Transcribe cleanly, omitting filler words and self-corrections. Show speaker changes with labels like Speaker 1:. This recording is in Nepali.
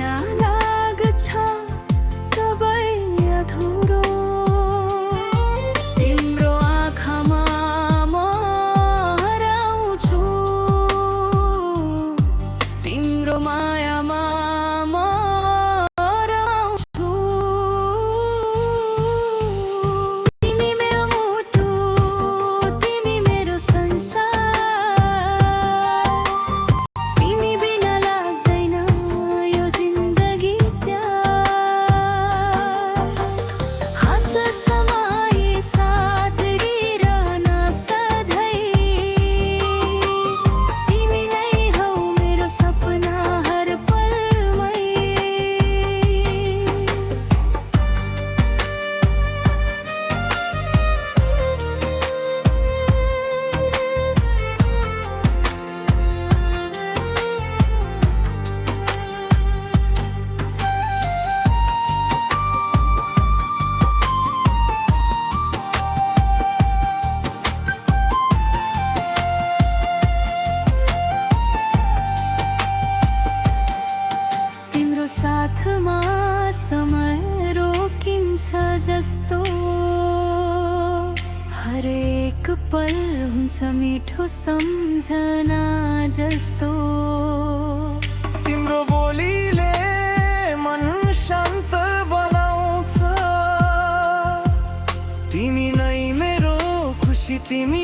Speaker 1: बिना लाग्छ सबै अधुरो। तिम्रो आँखामा म हराउँछु, तिम्रो मायामा म हराउँछु। तिमी मेरो मुटु, तिमी मेरो संसार, तिमी बिना लाग्दैन यो जिन्दगी प्यार। हात समाई साथ दिइरहन सधैँ, तिमी नै हौ मेरो सपना हर पलमै। तिम्रो साथमा समय रोकिन्छ जस्तो, हरेक पल हुन्छ मिठो सम्झना जस्तो।
Speaker 2: तिम्रो बोलीले मन शान्त बनाउँछ, तिमी नै मेरो खुसी, तिमी